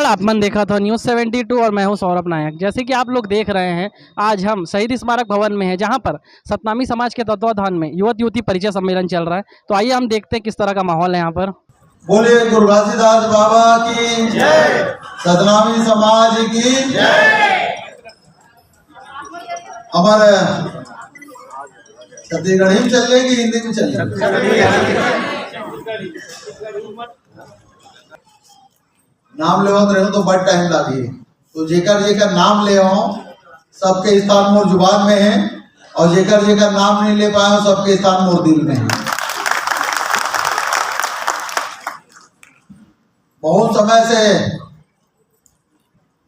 आपने देखा था न्यूज़ 72 और मैं हूं सौरभ नायक। जैसे कि आप लोग देख रहे हैं, आज हम शहीद स्मारक भवन में हैं, जहां पर सतनामी समाज के तत्वाधान में युवक युवती परिचय सम्मेलन चल रहा है। तो आइए हम देखते हैं किस तरह का माहौल है यहाँ पर। बोले गुरु घासीदास बाबा की जय, सतनामी समाज की जय। हमारे छत्तीसगढ़ ही चलेगी, हिंदी में चलेगी। नाम ले रहे हो तो बड़ टाइम लगी, तो जेकर जेकर नाम ले हो सबके स्थान मोर जुबान में है, और जेकर जेकर नाम नहीं ले पाए सबके स्थान मोर दिल में है। बहुत समय से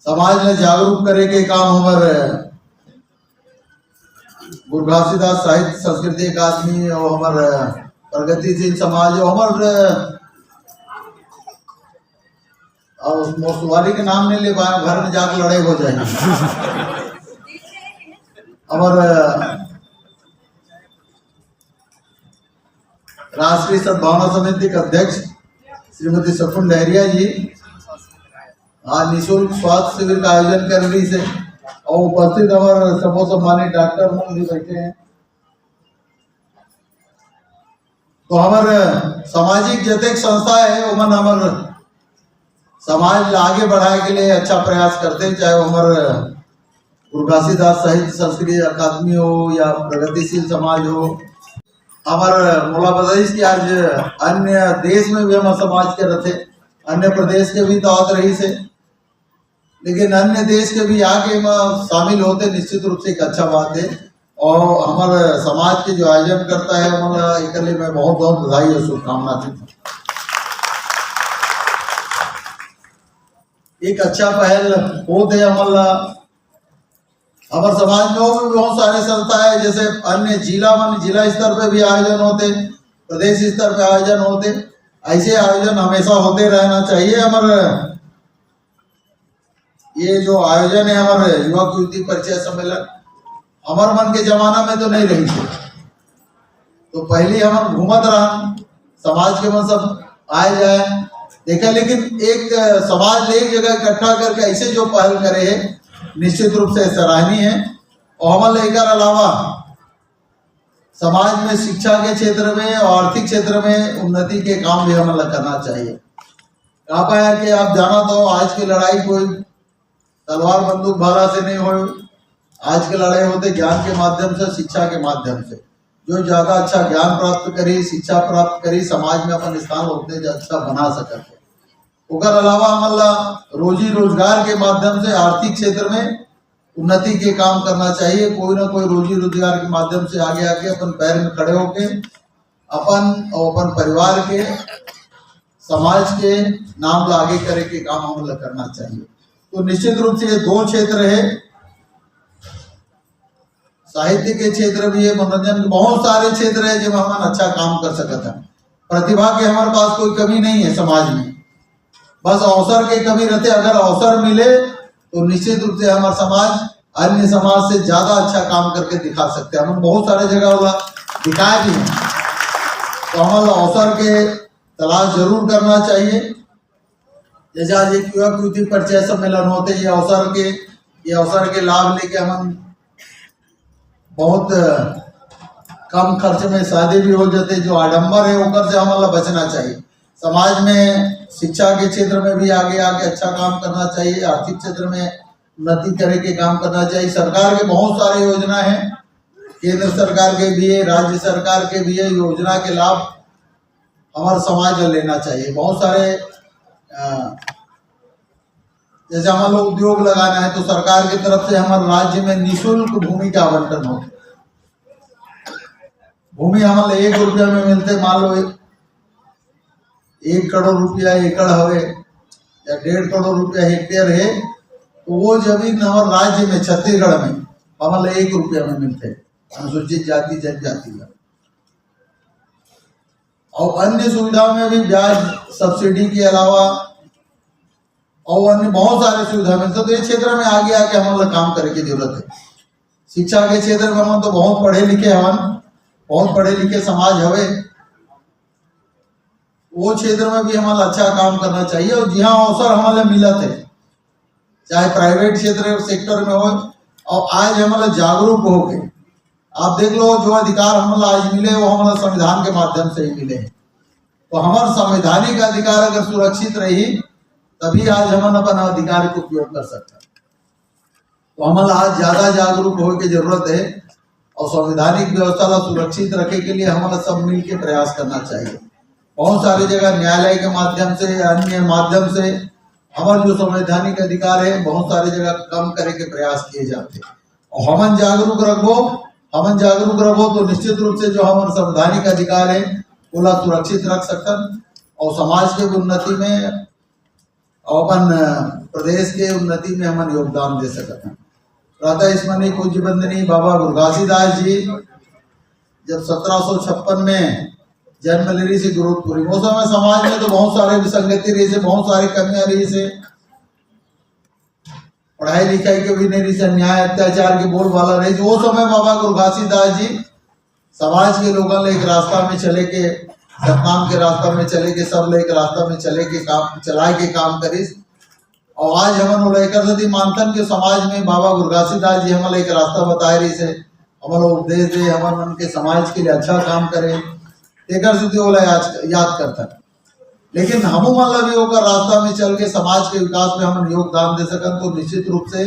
समाज में जागरूक करे के काम हमारे गुरु घासीदास साहित्य संस्कृति अकादमी और हमारे प्रगतिशील समाज और हमारे और मोसवारी के नाम नहीं ले पाए, घर में जाकर लड़ाई हो जाएगी। हमारे राष्ट्रीय सद्भावना समिति के अध्यक्ष श्रीमती शकुन डहरिया जी आज निःशुल्क स्वास्थ्य शिविर का आयोजन कर रही से, और उपस्थित हमारे सबो सम्मानित डॉक्टर भी बैठे हैं। तो हमारे सामाजिक जतेक संस्था है वो मन हमारे समाज आगे बढ़ाए के लिए अच्छा प्रयास करते हैं, चाहे वो हमारे गुरु घासीदास साहित्य संस्कृति अकादमी हो या प्रगतिशील समाज हो। हमारे मोला बताइए कि आज अन्य देश में भी हमारे समाज के रहते, अन्य प्रदेश के भी तो आते रही से, लेकिन अन्य देश के भी आके में शामिल होते निश्चित रूप से एक अच्छा बात है। और हमारे समाज के जो आयोजन करता है हमारा एक में बहुत बहुत बधाई और शुभकामना थी। एक अच्छा पहल होते हमारा हमारे समाज में भी बहुत सारे संस्था है, जैसे अन्य जिला स्तर पे भी आयोजन होते, प्रदेश स्तर पे आयोजन होते। ऐसे आयोजन हमेशा होते रहना चाहिए। हमारे ये जो आयोजन है हमारे युवक युवती परिचय सम्मेलन, हमारे मन के जमाना में तो नहीं रही थी, तो पहले हम घूमत रहा समाज के मन सब आए जाए देखा, लेकिन एक समाज एक जगह इकट्ठा करके ऐसे जो पहल करे है निश्चित रूप से सराहनीय है। और हमारे लेकर अलावा समाज में शिक्षा के क्षेत्र में और आर्थिक क्षेत्र में उन्नति के काम भी हमें करना चाहिए। कहा पाया कि आप जाना तो आज की लड़ाई कोई तलवार बंदूक भाला से नहीं हो, आज की लड़ाई होते ज्ञान के माध्यम से, शिक्षा के माध्यम से। जो ज्यादा अच्छा ज्ञान प्राप्त करी, शिक्षा प्राप्त करी, समाज में अपन स्थान होते अच्छा बना सकते। उसके अलावा हमारा रोजी रोजगार के माध्यम से आर्थिक क्षेत्र में उन्नति के काम करना चाहिए। कोई ना कोई रोजी रोजगार के माध्यम से आगे आके अपन पैर में खड़े होके अपन और अपन परिवार के समाज के नाम आगे करे के काम हमें करना चाहिए। तो निश्चित रूप से ये दो क्षेत्र है, साहित्य के क्षेत्र भी है, मनोरंजन के बहुत सारे क्षेत्र है जब हम अच्छा काम कर सकते हैं। प्रतिभा के हमारे पास कोई कमी नहीं है समाज में, बस अवसर के कमी रहते। अगर अवसर मिले तो निश्चित रूप से हमारा समाज अन्य समाज से ज्यादा अच्छा काम करके दिखा सकते हैं। हम बहुत सारे जगह वाला दिखाए भी हैं, तो हमारा अवसर के तलाश जरूर करना चाहिए। जैसे आज एक युवक युवती परिचय सम्मेलन होते, ये अवसर के लाभ लेके हम बहुत कम खर्च में शादी भी हो जाते। जो आडंबर है उनकर से हमारा बचना चाहिए। समाज में शिक्षा के क्षेत्र में भी आगे अच्छा काम करना चाहिए, आर्थिक क्षेत्र में उन्नति करे के काम करना चाहिए। सरकार के बहुत सारे योजना है, केंद्र सरकार के भी है, राज्य सरकार के भी है। योजना के लाभ हमारे समाज में लेना चाहिए। बहुत सारे जैसे हमारे लोग उद्योग लगाना है तो सरकार की तरफ से हमारे राज्य में निःशुल्क भूमि का आवंटन होता। भूमि हमारे 1 रुपया में मिलते, मान लो 1 करोड़ रुपया एकड़ हवे या 1.5 करोड़ रुपया हेक्टेयर है, तो वो जमीन हमारे राज्य में छत्तीसगढ़ में हमारे 1 रुपया में मिलते अनुसूचित जाति जनजाति का। और अन्य सुविधाओं में भी ब्याज सब्सिडी के अलावा और अन्य बहुत सारे सुविधा मिलते। तो इस क्षेत्र में आगे आके हमारे काम करे की जरूरत है। शिक्षा के क्षेत्र में हम तो बहुत पढ़े लिखे हवन, बहुत पढ़े लिखे समाज हवे, वो क्षेत्र में भी हमारा अच्छा काम करना चाहिए। और जहाँ अवसर हमारे मिलत है चाहे प्राइवेट क्षेत्र सेक्टर में हो। और आज हमारा जागरूक हो गए, आप देख लो जो अधिकार हमारा आज मिले वो हमारा संविधान के माध्यम से ही मिले। तो हमारा संवैधानिक अधिकार अगर सुरक्षित रही तभी आज हम अपन अधिकार को उपयोग कर सकते हैं। तो हमारा आज ज्यादा जागरूक होने की जरूरत है और संवैधानिक व्यवस्था को सुरक्षित रखे के लिए हमारा सब मिल के प्रयास करना चाहिए। बहुत सारी जगह न्यायालय के माध्यम से अन्य माध्यम से हमारे जो संवैधानिक अधिकार है बहुत सारी जगह कम करे के प्रयास किए जाते हैं। और हमन जागरूक रखो तो निश्चित रूप से जो हमारे संवैधानिक अधिकार है वो सुरक्षित रख सकन और समाज के उन्नति में और अपन प्रदेश के उन्नति में हम योगदान दे सकते हैं। प्रातः स्मरणीय पूज्य वंदनीय बाबा गुरु घासीदास जी जब 1756 में जन्म ले रही से गुरुपुरी उस समय समाज में तो बहुत सारे विसंगति रही से, बहुत सारी कमियां रही से, पढ़ाई लिखाई के भी नहीं रही से, अन्याय अत्याचार के बोलबाला रही। वो समय बाबा गुरु घासीदास जी समाज के लोगों ने एक रास्ता में चले के, सतनाम के रास्ता में चले के, सब एक रास्ता में चले के काम चलाए के काम करिस। और आज हमन लेकर सदी मानतन के समाज में बाबा गुरु घासीदास जी हमारे एक रास्ता बताए रही से, हमारा उपदेश दे, हमारे मन के समाज के लिए अच्छा काम करे तेकर से याद करता है। लेकिन हम मतलब भी होकर रास्ता में चल के समाज के विकास में हम योगदान दे सकन तो निश्चित रूप से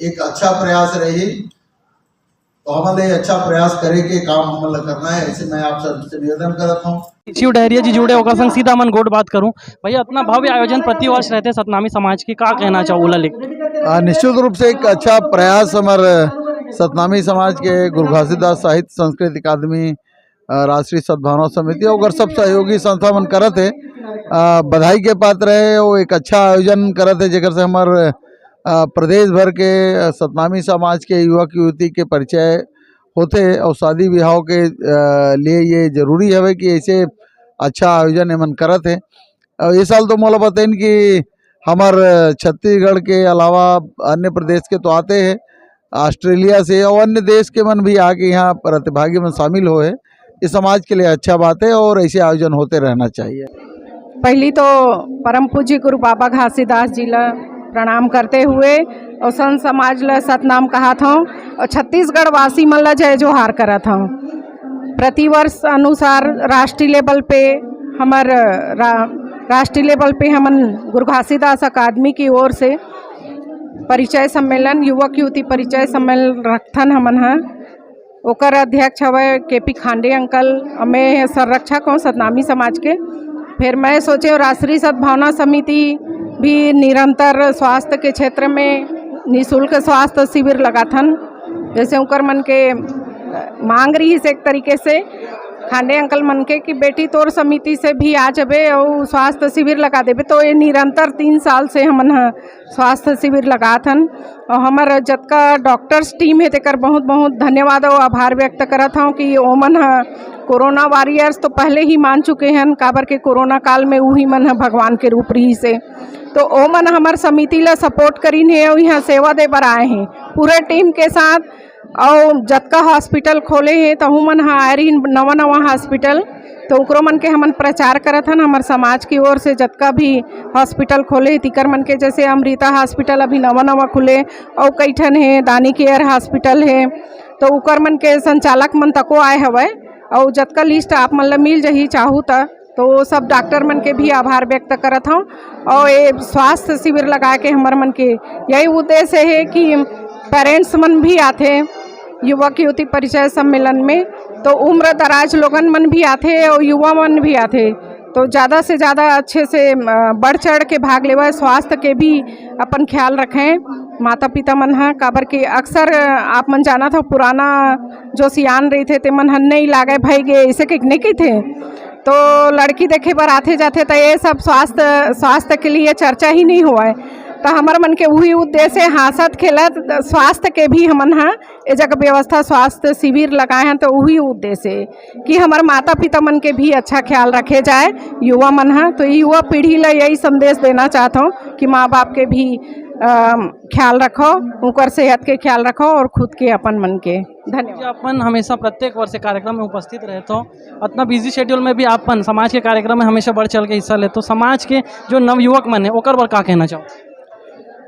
एक अच्छा प्रयास रही। तो हमारे अच्छा प्रयास करे के काम हमें करना है, ऐसे मैं आप सबसे निवेदन करता हूँ। शिव डहरिया जी जुड़े होकर संग सीधा मन गोट बात करूं भैया, इतना भव्य आयोजन प्रतिवर्ष रहते सतनामी समाज की, का कहना चाहूला लिख? निश्चित रूप से एक अच्छा प्रयास हमारे सतनामी समाज के गुरु घासीदास साहित्य संस्कृत अकादमी, राष्ट्रीय सद्भावना समिति और सब सहयोगी संस्था मन करत है, बधाई के पात्र है। वो एक अच्छा आयोजन करत है जेकर से हमारे प्रदेश भर के सतनामी समाज के युवक युवती के परिचय होते और शादी ब्याह के लिए ये जरूरी है कि ऐसे अच्छा आयोजन एमन करत है। और ये साल तो मोला बताइन कि हमारे छत्तीसगढ़ के अलावा अन्य प्रदेश के तो आते हैं, ऑस्ट्रेलिया से और अन्य देश के मन भी आके यहाँ प्रतिभागी में शामिल हुए। ये समाज के लिए अच्छा बात है और ऐसे आयोजन होते रहना चाहिए। पहली तो परम पूज्य गुरु बाबा घासीदास जी ला प्रणाम करते हुए और संत समाज ला सतनाम कहा था और छत्तीसगढ़ वासी मन ला जय जोहार करा था। प्रतिवर्ष अनुसार राष्ट्रीय लेवल पे राष्ट्रीय लेवल पे हमन गुरु घासीदास अकादमी की ओर से परिचय सम्मेलन, युवक युवती परिचय सम्मेलन रखथन हमन है। ओकर अध्यक्ष हवे केपी खांडे अंकल, मैं संरक्षक हूँ सतनामी समाज के। फिर मैं सोचे राष्ट्रीय सद्भावना समिति भी निरंतर स्वास्थ्य के क्षेत्र में निःशुल्क स्वास्थ्य शिविर लगाथन, जैसे उनकर मन के मांग रही है। एक तरीके से खांडे अंकल मन के कि बेटी तोर समिति से भी आ जाबे और स्वास्थ्य शिविर लगा देबे। तो ये निरंतर 3 साल से हमन स्वास्थ्य शिविर लगाथन और हमार जतका डॉक्टर्स टीम है तेकर बहुत बहुत धन्यवाद और आभार व्यक्त करत हूँ कि ओमन कोरोना वॉरियर्स तो पहले ही मान चुके हैं, काबर के कोरोना काल में वही मन भगवान के रूप रही से। तो ओमन हमार समिति ला सपोर्ट करीन है और यहाँ सेवा दे बर आए हैं पूरे टीम के साथ। और जतका हॉस्पिटल खोले हैं तो मन हाँ आ रही नवा हॉस्पिटल, तो उकरो मन के हमन प्रचार करत हन हमारे समाज की ओर से। जतका भी हॉस्पिटल खोले तिकर मन के, जैसे अमृता हॉस्पिटल अभी नवा खुले और कई ठन है, दानी केयर हॉस्पिटल है, तो उकर मन के संचालक मन तको आए हवे और जतका लिस्ट आप मन ला मिल जही चाहू तो सब डॉक्टर मन के भी आभार व्यक्त करत हूँ। और ये स्वास्थ्य शिविर लगा के हमारे मन के यही उद्देश्य है कि पेरेंट्स मन भी आते युवक युवती परिचय सम्मेलन में, तो उम्र दराज लोगन मन भी आते और युवा मन भी आते, तो ज़्यादा से ज़्यादा अच्छे से बढ़ चढ़ के भाग लेवा। स्वास्थ्य के भी अपन ख्याल रखें माता पिता मन हा, काबर के अक्सर आप मन जाना था पुराना जो सियान रही थे ते मन हन नहीं लागे भाई गे ऐसे कितने की थे, तो लड़की देखे पर आते जाते तो ये सब स्वास्थ्य के लिए चर्चा ही नहीं हुआ है। तो हमारे मन के वही उद्देश्य हंसत खेलत स्वास्थ्य के भी हमन हाँ ये जगह व्यवस्था स्वास्थ्य शिविर लगाए हैं, तो वही उद्देश्य है कि हमारे माता पिता मन के भी अच्छा ख्याल रखे जाए युवा मन हाँ। तो युवा पीढ़ी ला यही संदेश देना चाहता हूँ कि माँ बाप के भी ख्याल रखो, उनकर सेहत के ख्याल रखो और खुद के अपन मन के। धन्यवाद। अपन हमेशा प्रत्येक वर्ष कार्यक्रम में उपस्थित रहते हो, इतना बिजी शेड्यूल में भी अपन समाज के कार्यक्रम में हमेशा बढ़ चढ़ के हिस्सा लेते हो। समाज के जो नवयुवक मन है ओकर बर का कहना चाहो?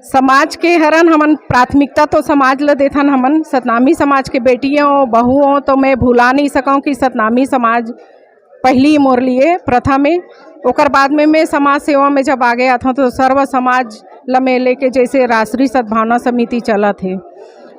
समाज के हरन हमन प्राथमिकता तो समाज ल देथन। हमन सतनामी समाज के बेटियों बहुओं तो मैं भुला नहीं सकूँ कि सतनामी समाज पहली मोर लिए प्रथम है। ओकर बाद में मैं समाज सेवा में जब आगे आता तो सर्व समाज ल में लेके जैसे राष्ट्रीय सद्भावना समिति चलत है,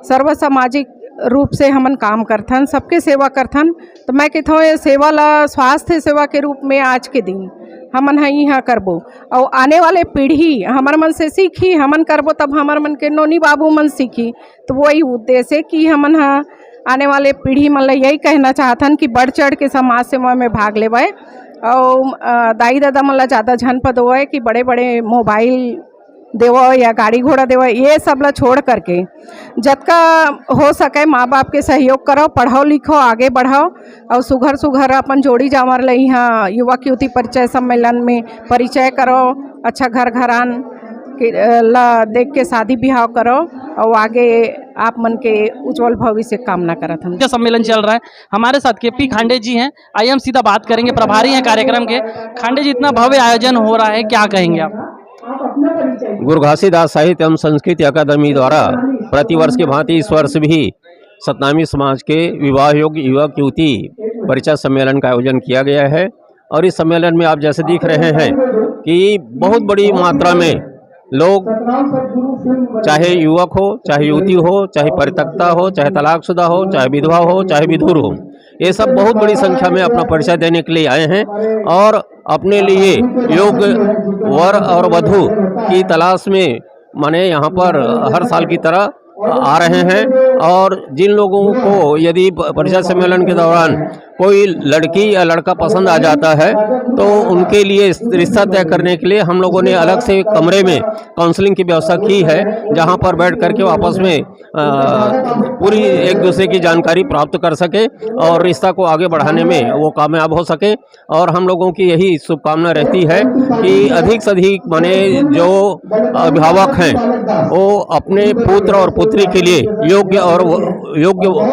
सर्व सामाजिक रूप से हमन काम करथन, सबके सेवा करथन। तो मैं कहता हूँ ये सेवा ला स्वास्थ्य सेवा के रूप में आज के दिन हमन है यहाँ करबो और आने वाले पीढ़ी हमर मन से सीखी, हमन करबो तब हमर मन के नोनी बाबू मन सीखी। तो वही उद्देश्य है कि हमन हाँ आने वाले पीढ़ी मन ला यही कहना चाहथन कि बढ़ चढ़ के समाज सेवा में भाग लेवे और दाई दादा मन ला ज़्यादा झन पदोए कि बड़े बड़े मोबाइल देवो या गाड़ी घोड़ा देवो, ये सब ला छोड़ करके जतका हो सके माँ बाप के सहयोग करो, पढ़ाओ लिखो आगे बढ़ाओ और सुघर सुघर अपन जोड़ी जावर ले यहाँ युवक युवती परिचय सम्मेलन में परिचय करो, अच्छा घर घरान के ला देख के शादी ब्याह करो और आगे आप मन के उज्जवल भविष्य कामना करत हम। सम्मेलन चल रहा है, हमारे साथ केपी खांडे जी हैं। आइए हम सीधा बात करेंगे, प्रभारी हैं कार्यक्रम के। खांडे जी, इतना भव्य आयोजन हो रहा है, क्या कहेंगे आप? गुरु घासीदास साहित्य एवं संस्कृति अकादमी द्वारा प्रतिवर्ष के भांति इस वर्ष भी सतनामी समाज के विवाह योग्य युवक युवती परिचय सम्मेलन का आयोजन किया गया है। और इस सम्मेलन में आप जैसे देख रहे हैं कि बहुत बड़ी मात्रा में लोग, चाहे युवक हो, चाहे युवती हो, चाहे परित्यक्ता हो, चाहे तलाकशुदा हो, चाहे विधवा हो, चाहे विधुर हो, ये सब बहुत बड़ी संख्या में अपना परिचय देने के लिए आए हैं और अपने लिए योग्य वर और वधू की तलाश में माने यहाँ पर हर साल की तरह आ रहे हैं। और जिन लोगों को यदि परिचय सम्मेलन के दौरान कोई लड़की या लड़का पसंद आ जाता है तो उनके लिए रिश्ता तय करने के लिए हम लोगों ने अलग से कमरे में काउंसलिंग की व्यवस्था की है, जहां पर बैठ करके वो आपस में पूरी एक दूसरे की जानकारी प्राप्त कर सके और रिश्ता को आगे बढ़ाने में वो कामयाब हो सके। और हम लोगों की यही शुभकामना रहती है कि अधिक से अधिक माने जो अभिभावक हैं वो अपने पुत्र और पुत्री के लिए योग्य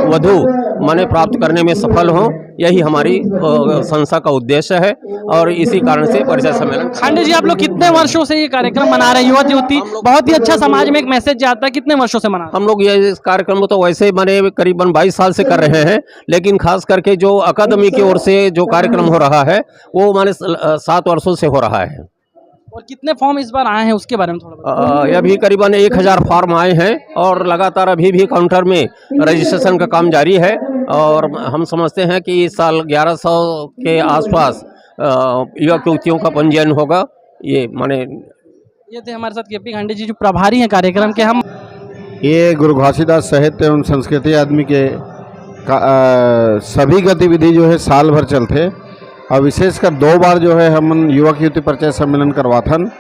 वधू माने प्राप्त करने में सफल हों, यही हमारी संस्था का उद्देश्य है। और इसी कारण से परिचय सम्मेलन। खांडे जी, आप लोग कितने वर्षों से ये कार्यक्रम मना रहे हैं? युवक युवती बहुत ही अच्छा, समाज में एक मैसेज जाता है, कितने वर्षों से मना? हम लोग ये इस कार्यक्रम तो वैसे माने करीबन 22 साल से कर रहे हैं, लेकिन खास करके जो अकादमी की ओर से जो कार्यक्रम हो रहा है वो माने 7 वर्षों से हो रहा है। और कितने फॉर्म इस बार आए हैं उसके बारे में थोड़ा बताइए। अभी करीबन 1000 फॉर्म आए हैं और लगातार अभी भी काउंटर में रजिस्ट्रेशन का काम जारी है। और हम समझते हैं कि इस साल 1100 के आसपास युवक युवतियों का पंजीयन होगा। ये माने ये थे हमारे साथ केपी खांडे जी जो प्रभारी हैं कार्यक्रम के। हम ये गुरु घासीदास साहित्य एवं संस्कृति अकादमी के सभी गतिविधि जो है साल भर चलते और विशेषकर 2 बार जो है हम युवक युवती परिचय सम्मेलन करवाथन,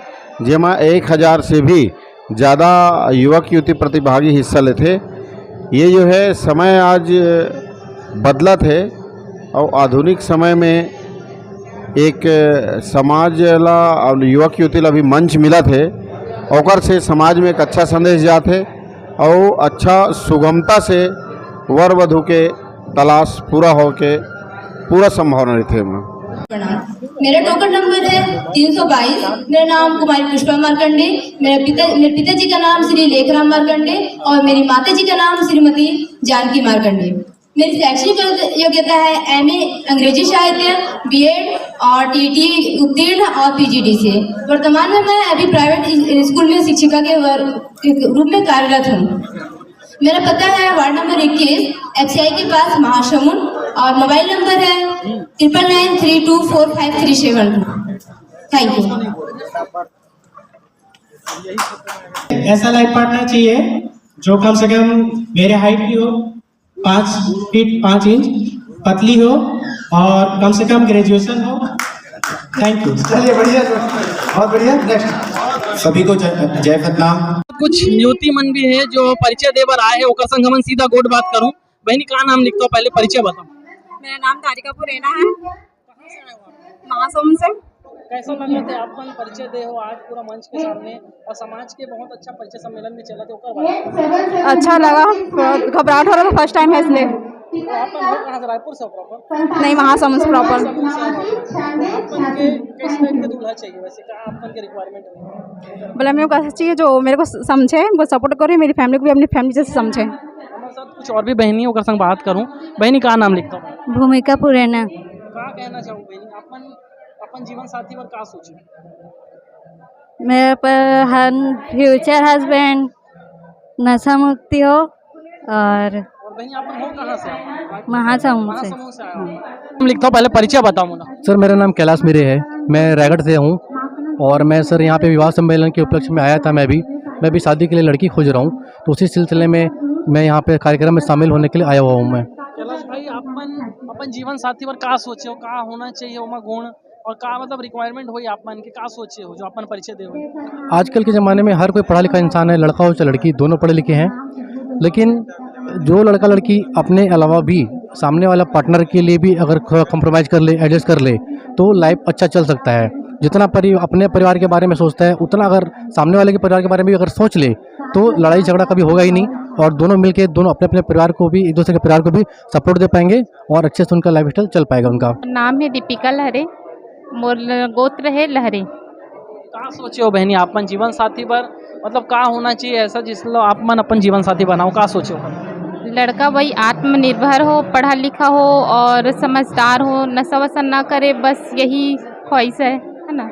जेमा 1000 से भी ज़्यादा युवक युवती प्रतिभागी हिस्सा लेते। ये जो है समय आज बदलत है और आधुनिक समय में एक समाज ला और युवक युवती ला भी मंच मिलत है, ओकर से समाज में एक अच्छा संदेश जात है और अच्छा सुगमता से वर वधु के तलाश पूरा हो के पूरा संभावना रहती है। मेरा टोकन नंबर है 322। मेरा नाम कुमारी पुष्पा मार्कंडे, मेरे पिताजी का नाम श्री लेखराम मार्कंडे और मेरी माताजी का नाम श्रीमती जानकी मार्कंडे। मेरी शैक्षणिक योग्यता है MA अंग्रेजी साहित्य, BEd और TET उत्तीर्ण और PGD से। वर्तमान में मैं अभी प्राइवेट स्कूल में शिक्षिका के रूप में कार्यरत हूँ। मेरा पता है वार्ड नंबर 21 FCI के पास महासमुंद और मोबाइल नंबर है 9993245372। Thank you. ऐसा लाइफ पार्टनर चाहिए जो कम से कम मेरे हाइट की हो, 5 फीट 5 इंच, पतली हो और कम से कम ग्रेजुएशन हो। Thank you. चलिए, बढ़िया, बहुत बढ़िया। नेक्स्ट सभी को जय सतनाम। कुछ युवती मन भी है जो परिचय देवर आए हैं, ओकर संग हमन सीधा गोट बात करूं। बहनी का नाम लिखता हूँ, पहले परिचय बताओ। मेरा नाम तारिका पुरेना है, महासमुंद से। कैसा लगा थे आपन परिचय दे हो आज पूरा मंच के सामने और समाज के बहुत अच्छा परिचय सम्मेलन में चला थे ओकर अच्छा लगा, घबराहट हो रहा था फर्स्ट टाइम है इसलिए। तो आपन हो कहाँ से, रायपुर से प्रॉपर? नहीं, महासमुंद प्रॉपर। आपन के किस टाइप के दूल्हा चाहिए वैसे, क्या आपन के रिक्वायरमेंट है? बोला मेरे को ऐसा चाहिए जो मेरे को समझे, वो सपोर्ट करे, मेरी फैमिली को भी अपनी फैमिली जैसे समझे। हमारे साथ कुछ और भी बहनी ओकर संग बात करूं। बहनी का नाम लिखता हूं? भूमिका पुराना। का कहना चाहूँ बहनी, अपन अपन जीवन साथी पर का सोचे? मेरे पर फ्यूचर हस्बैंड नशा मुक्ति हो और बहनी अपन हो कहाँ से? महासमुंद से। महासमुंद से आया हूं। नाम लिखता हूँ, पहले परिचय बताओ मुझे। सर मेरा नाम कैलाश मिरे है, मैं रायगढ़ से हूँ और मैं सर यहाँ पे विवाह सम्मेलन के उपलक्ष्य में आया था। मैं भी शादी के लिए लड़की खोज रहा हूँ, तो उसी सिलसिले में मैं यहाँ पे कार्यक्रम में शामिल होने के लिए आया हुआ हूँ। मैं कैलाश भाई, अपन जीवन साथी पर का सोचे हो, का होना चाहिए ओमा गुण और का मतलब रिक्वायरमेंट होई आपन के, का सोचे हो जो अपन परिचय दे हो? आजकल के ज़माने में हर कोई पढ़ा लिखा इंसान है, लड़का हो चाहे लड़की, दोनों पढ़े लिखे हैं। लेकिन जो लड़का लड़की अपने अलावा भी सामने वाला पार्टनर के लिए भी अगर कॉम्प्रोमाइज़ कर ले, एडजस्ट कर ले, तो लाइफ अच्छा चल सकता है। जितना अपने परिवार के बारे में सोचता है, उतना अगर सामने वाले के परिवार के बारे में भी अगर सोच ले, तो लड़ाई झगड़ा कभी होगा ही नहीं और दोनों मिलके दोनों अपने अपने परिवार को भी, एक दूसरे के परिवार को भी सपोर्ट दे पाएंगे और अच्छे से उनका लाइफ स्टाइल चल पाएगा उनका। नाम है दीपिका लहरे, मोर गोत्र है लहरे। का सोचे हो बहनी आपन जीवन साथी पर, मतलब का होना चाहिए ऐसा जिसलो आपन अपन जीवन साथी बनाओ, का सोचे हो? लड़का वही आत्मनिर्भर हो, पढ़ा लिखा हो और समझदार हो, नशा वशा ना करे, बस यही ख्वाहिश है ना।